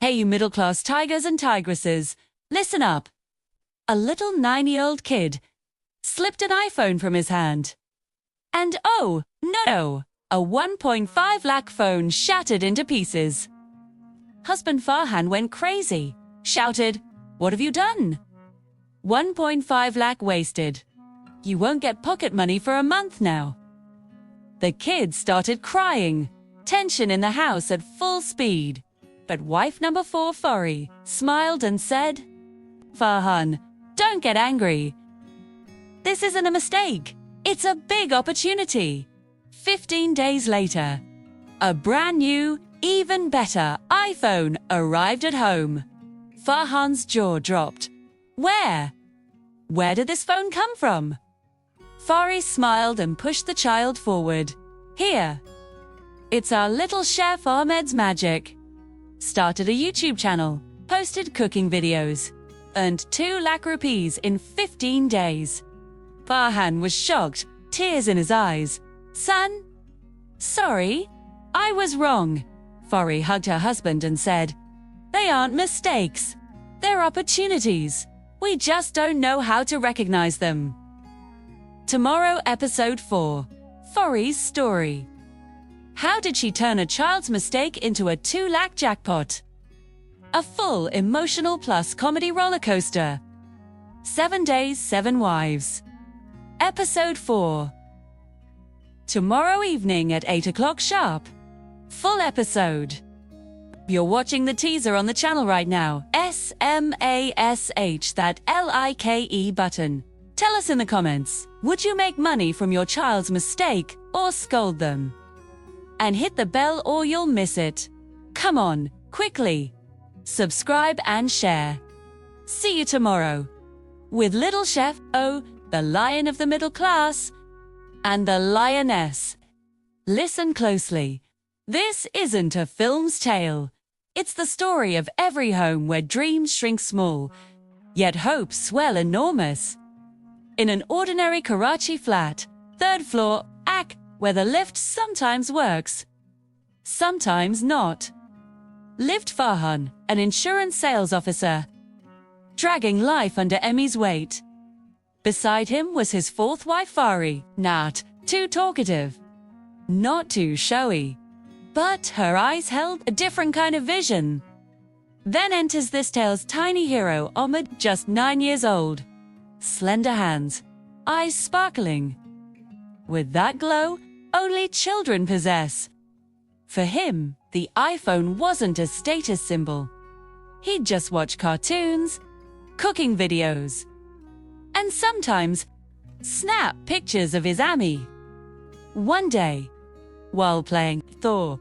Hey, you middle-class tigers and tigresses, listen up. A little 9-year-old kid slipped an iPhone from his hand. And oh, no! A 1.5 lakh phone shattered into pieces. Husband Farhan went crazy, shouted, "What have you done?" 1.5 lakh wasted. You won't get pocket money for a month now. The kids started crying, tension in the house at full speed. But wife number 4, Fari, smiled and said, "Farhan, don't get angry. This isn't a mistake. It's a big opportunity." 15 days later, a brand new, even better iPhone arrived at home. Farhan's jaw dropped. Where? Where did this phone come from? Fari smiled and pushed the child forward. Here. It's our Little Chef Ahmed's magic. Started a YouTube channel, posted cooking videos, earned 2 lakh rupees in 15 days. Farhan was shocked, tears in his eyes. "Son? Sorry, I was wrong." Fari hugged her husband and said, "They aren't mistakes. They're opportunities. We just don't know how to recognize them." Tomorrow, episode 4. Fari's story. How did she turn a child's mistake into a 2 lakh jackpot? A full emotional plus comedy roller coaster. 7 days, 7 wives. Episode 4. Tomorrow evening at 8 o'clock sharp. Full episode. You're watching the teaser on the channel right now. SMASH, that LIKE button. Tell us in the comments, would you make money from your child's mistake or scold them? And hit the bell or you'll miss it. Come on, quickly. Subscribe and share. See you tomorrow. With Little Chef, the lion of the middle class, and the lioness. Listen closely. This isn't a film's tale. It's the story of every home where dreams shrink small, yet hopes swell enormous. In an ordinary Karachi flat, 3rd floor, Lakh, where the lift sometimes works, sometimes not, lived Farhan, an insurance sales officer, dragging life under Emmy's weight. Beside him was his 4th wife Fari, not too talkative, not too showy, but her eyes held a different kind of vision. Then enters this tale's tiny hero, Ahmed, just 9 years old. Slender hands, eyes sparkling. With that glow only children possess. For him, the iPhone wasn't a status symbol. He'd just watch cartoons, cooking videos, and sometimes snap pictures of his Ami. One day, while playing Thor,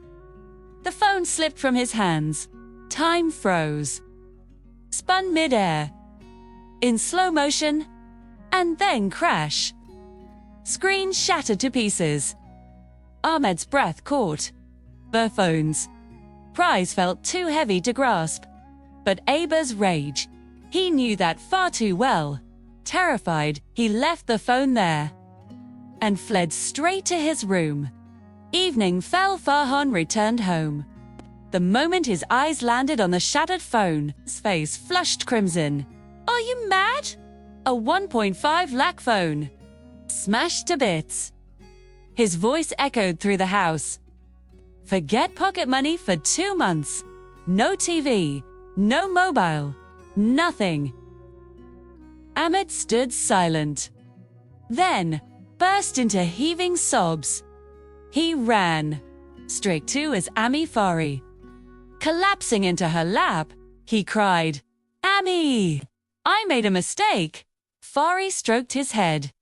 the phone slipped from his hands. Time froze, spun mid-air, in slow motion, and then crash. Screen shattered to pieces. Ahmed's breath caught. The phone's prize felt too heavy to grasp. But Aba's rage, he knew that far too well. Terrified, he left the phone there and fled straight to his room. Evening fell. Farhan returned home. The moment his eyes landed on the shattered phone, his face flushed crimson. "Are you mad? A 1.5 lakh phone. Smashed to bits." His voice echoed through the house. Forget pocket money for 2 months. No TV, no mobile, nothing. Ahmed stood silent, then burst into heaving sobs. He ran straight to his Ami Fari. Collapsing into her lap, he cried, "Ami, I made a mistake." Fari stroked his head.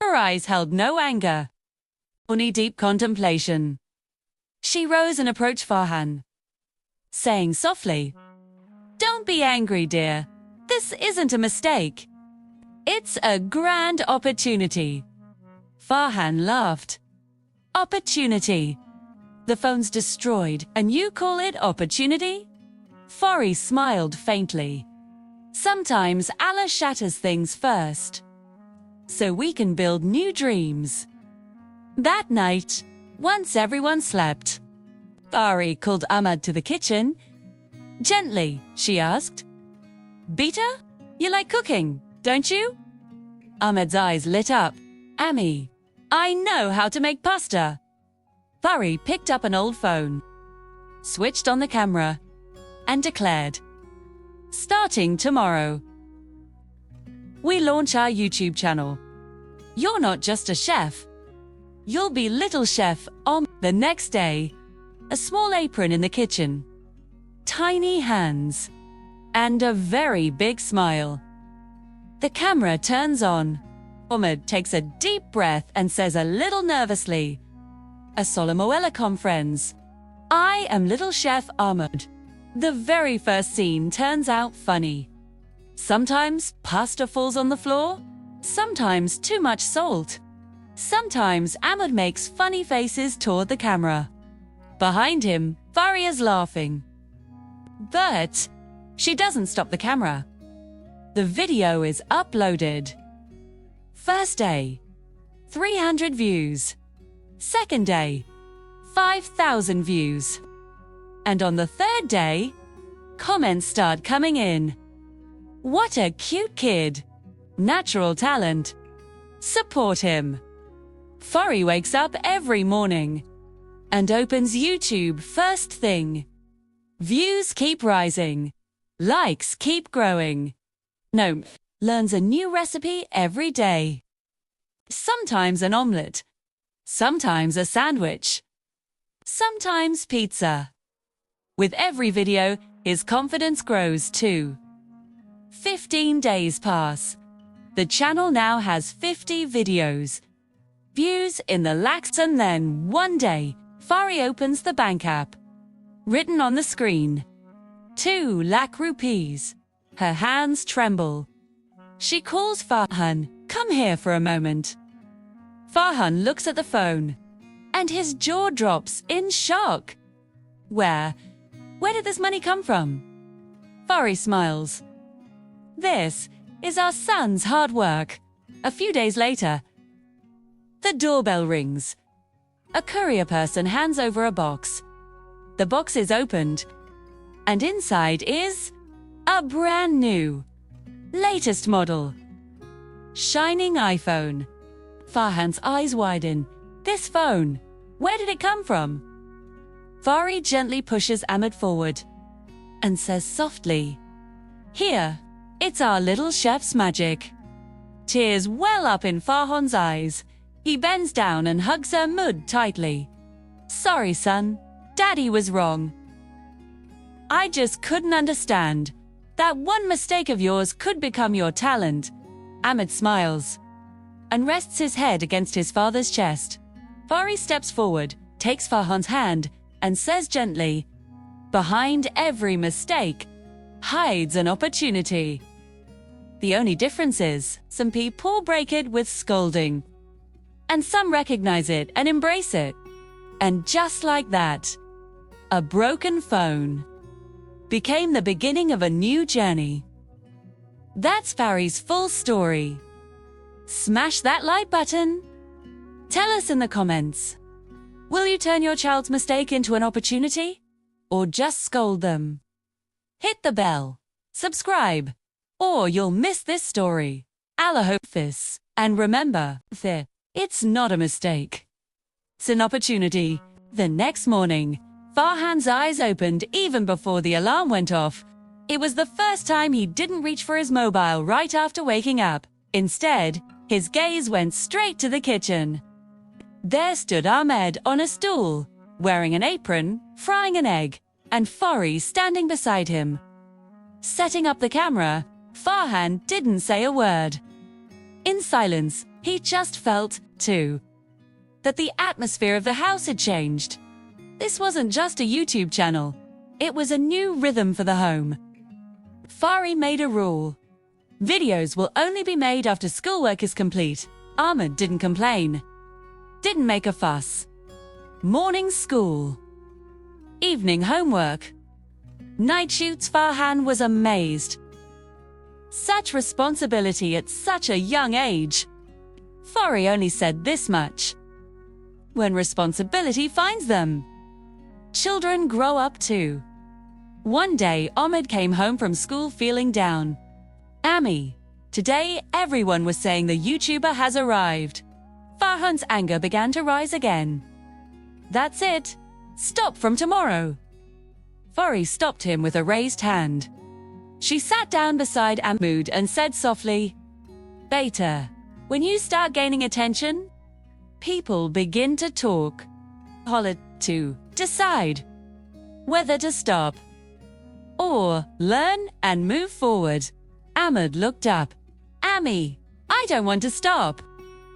Her eyes held no anger, only deep contemplation. She rose and approached Farhan, saying softly, "Don't be angry, dear. This isn't a mistake. It's a grand opportunity." Farhan laughed. "Opportunity? The phone's destroyed, and you call it opportunity?" Fari smiled faintly. "Sometimes Allah shatters things first, so we can build new dreams." That night, once everyone slept, Fari called Ahmed to the kitchen. Gently, she asked. Beta? You like cooking, don't you? Ahmed's eyes lit up. Ami, I know how to make pasta. Fari picked up an old phone, switched on the camera, and declared, starting tomorrow, we launch our YouTube channel. You're not just a chef. You'll be Little Chef Ahmed. The next day, a small apron in the kitchen, tiny hands, and a very big smile. The camera turns on. Ahmed takes a deep breath and says a little nervously, Assalamu alaikum, friends. I am Little Chef Ahmed. The very first scene turns out funny. Sometimes pasta falls on the floor. Sometimes too much salt. Sometimes Ahmed makes funny faces toward the camera. Behind him, Fari is laughing. But she doesn't stop the camera. The video is uploaded. First day, 300 views. Second day, 5,000 views. And on the third day, comments start coming in. What a cute kid. Natural talent. Support him. Fari wakes up every morning and opens YouTube first thing. Views keep rising. Likes keep growing. Learns a new recipe every day. Sometimes an omelette. Sometimes a sandwich. Sometimes pizza. With every video, his confidence grows too. 15 days pass. The channel now has 50 videos. Views in the lakhs, and then one day, Fari opens the bank app. Written on the screen, 2 lakh rupees. Her hands tremble. She calls Farhan, come here for a moment. Farhan looks at the phone, and his jaw drops in shock. Where did this money come from? Fari smiles. This is our son's hard work. A few days later, the doorbell rings. A courier person hands over a box. The box is opened, and inside is a brand new, latest model, shining iPhone. Farhan's eyes widen. This phone, where did it come from? Fari gently pushes Ahmed forward and says softly, here, it's our little chef's magic. Tears well up in Farhan's eyes. He bends down and hugs her mud tightly. Sorry, son. Daddy was wrong. I just couldn't understand. That one mistake of yours could become your talent. Ahmed smiles and rests his head against his father's chest. Fari steps forward, takes Farhan's hand, and says gently, behind every mistake hides an opportunity. The only difference is, some people break it with scolding, and some recognize it and embrace it. And just like that, a broken phone became the beginning of a new journey. That's Fari's full story. Smash that like button. Tell us in the comments, will you turn your child's mistake into an opportunity, or just scold them? Hit the bell, subscribe, or you'll miss this story. Allah Hafiz. And remember, it's not a mistake. It's an opportunity. The next morning, Farhan's eyes opened even before the alarm went off. It was the first time he didn't reach for his mobile right after waking up. Instead, his gaze went straight to the kitchen. There stood Ahmed on a stool, wearing an apron, frying an egg, and Fari standing beside him. Setting up the camera, Farhan didn't say a word. In silence, he just felt, too, that the atmosphere of the house had changed. This wasn't just a YouTube channel. It was a new rhythm for the home. Fari made a rule. Videos will only be made after schoolwork is complete. Ahmed didn't complain. Didn't make a fuss. Morning school. Evening homework. Night shoots. Farhan was amazed. Such responsibility at such a young age. Fari only said this much. When responsibility finds them, children grow up too. One day, Ahmed came home from school feeling down. Ami, today everyone was saying the YouTuber has arrived. Farhan's anger began to rise again. That's it. Stop from tomorrow. Fari stopped him with a raised hand. She sat down beside Ahmed and said softly, Beta, when you start gaining attention, people begin to talk. Holler to decide whether to stop or learn and move forward. Ahmed looked up. Ami, I don't want to stop.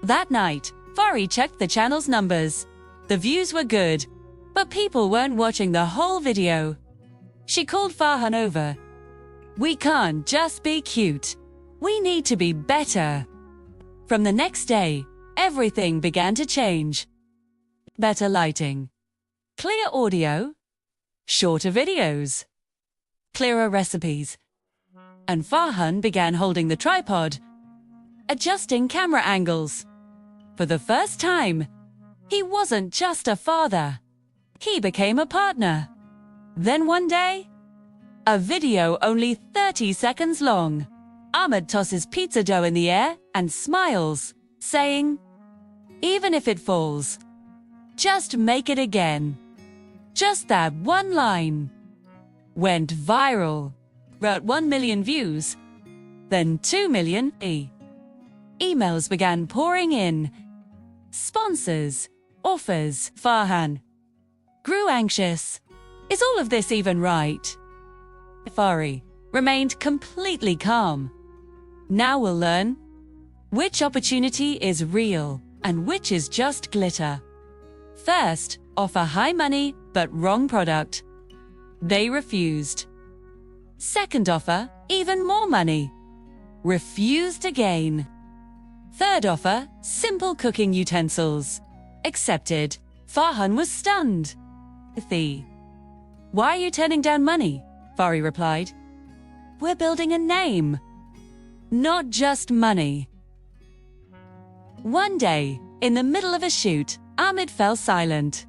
That night, Fari checked the channel's numbers. The views were good, but people weren't watching the whole video. She called Farhan over. We can't just be cute. We need to be better. From the next day, everything began to change. Better lighting, clear audio, shorter videos, clearer recipes. And Farhan began holding the tripod, adjusting camera angles. For the first time, he wasn't just a father. He became a partner. Then one day, a video only 30 seconds long. Ahmed tosses pizza dough in the air and smiles, saying, even if it falls, just make it again. Just that one line went viral, wrote 1 million views, then 2 million. Emails began pouring in. Sponsors, offers. Farhan grew anxious. Is all of this even right? Fari remained completely calm. Now we'll learn which opportunity is real and which is just glitter. First, offer high money but wrong product. They refused. Second offer, even more money. Refused again. Third offer, simple cooking utensils. Accepted. Farhan was stunned. Why are you turning down money? Fari replied. We're building a name, not just money. One day, in the middle of a shoot, Ahmed fell silent.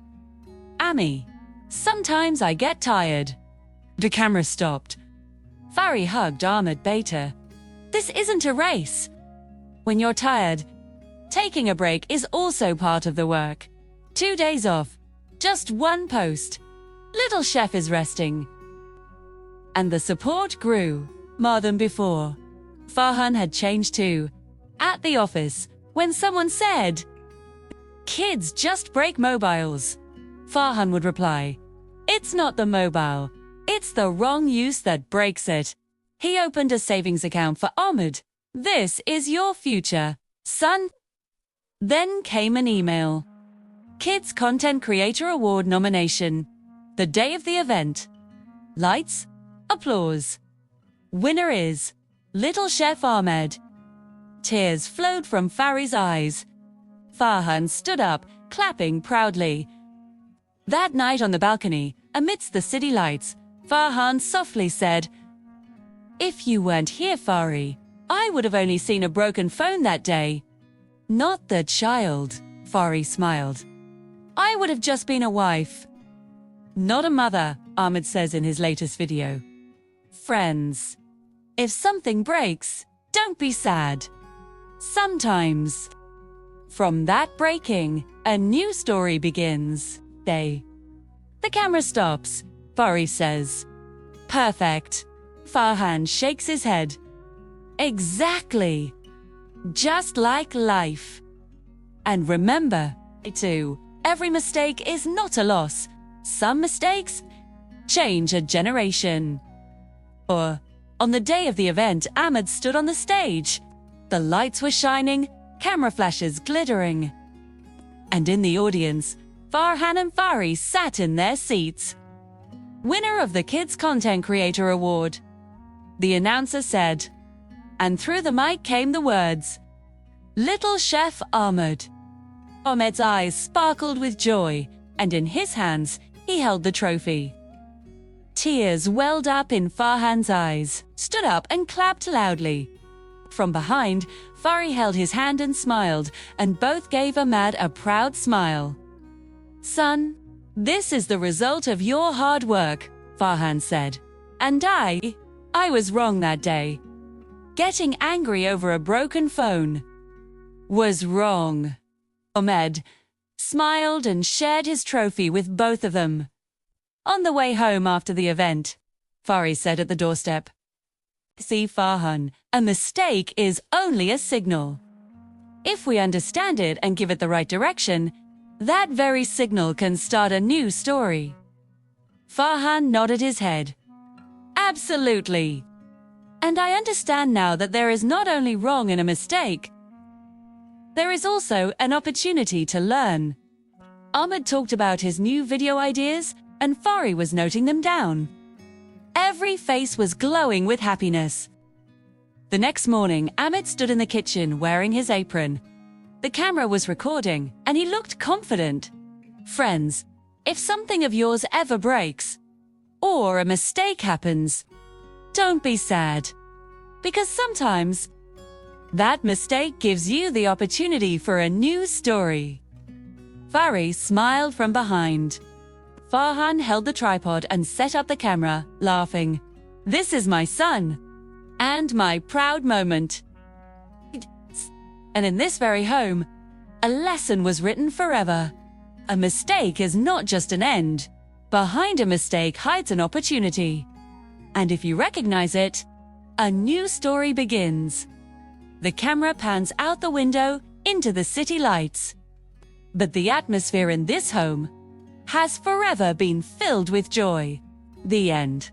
Ami, sometimes I get tired. The camera stopped. Fari hugged Ahmed Beta. This isn't a race. When you're tired, taking a break is also part of the work. 2 days off, just one post. Little Chef is resting. And the support grew, more than before. Farhan had changed too. At the office, when someone said, kids just break mobiles, Farhan would reply, it's not the mobile, it's the wrong use that breaks it. He opened a savings account for Ahmed. This is your future, son. Then came an email. Kids Content Creator Award nomination. The day of the event. Lights, applause. Winner is Little Chef Ahmed. Tears flowed from Fari's eyes. Farhan stood up, clapping proudly. That night on the balcony, amidst the city lights, Farhan softly said, if you weren't here, Fari, I would have only seen a broken phone that day. Not the child, Fari smiled. I would have just been a wife. Not a mother, Ahmed says in his latest video. Friends, if something breaks, don't be sad. Sometimes. From that breaking, a new story begins. The camera stops, Fari says. Perfect. Farhan shakes his head. Exactly. Just like life. And remember, too, every mistake is not a loss. Some mistakes change a generation. Or, on the day of the event, Ahmed stood on the stage. The lights were shining, camera flashes glittering. And in the audience, Farhan and Fari sat in their seats. Winner of the Kids Content Creator Award. The announcer said, and through the mic came the words, Little Chef Ahmed. Ahmed's eyes sparkled with joy, and in his hands, he held the trophy. Tears welled up in Farhan's eyes, stood up and clapped loudly. From behind, Fari held his hand and smiled, and both gave Ahmed a proud smile. Son, this is the result of your hard work, Farhan said. And I was wrong that day. Getting angry over a broken phone was wrong. Ahmed smiled and shared his trophy with both of them. On the way home after the event, Fari said at the doorstep, "See, Farhan, a mistake is only a signal. If we understand it and give it the right direction, that very signal can start a new story." Farhan nodded his head. "Absolutely. And I understand now that there is not only wrong in a mistake, there is also an opportunity to learn." Ahmed talked about his new video ideas, and Fari was noting them down. Every face was glowing with happiness. The next morning, Ahmed stood in the kitchen wearing his apron. The camera was recording, and he looked confident. Friends, if something of yours ever breaks, or a mistake happens, don't be sad. Because sometimes, that mistake gives you the opportunity for a new story. Fari smiled from behind. Farhan held the tripod and set up the camera, laughing. "This is my son, and my proud moment." And in this very home, a lesson was written forever. A mistake is not just an end. Behind a mistake hides an opportunity. And if you recognize it, a new story begins. The camera pans out the window into the city lights. But the atmosphere in this home has forever been filled with joy. The end.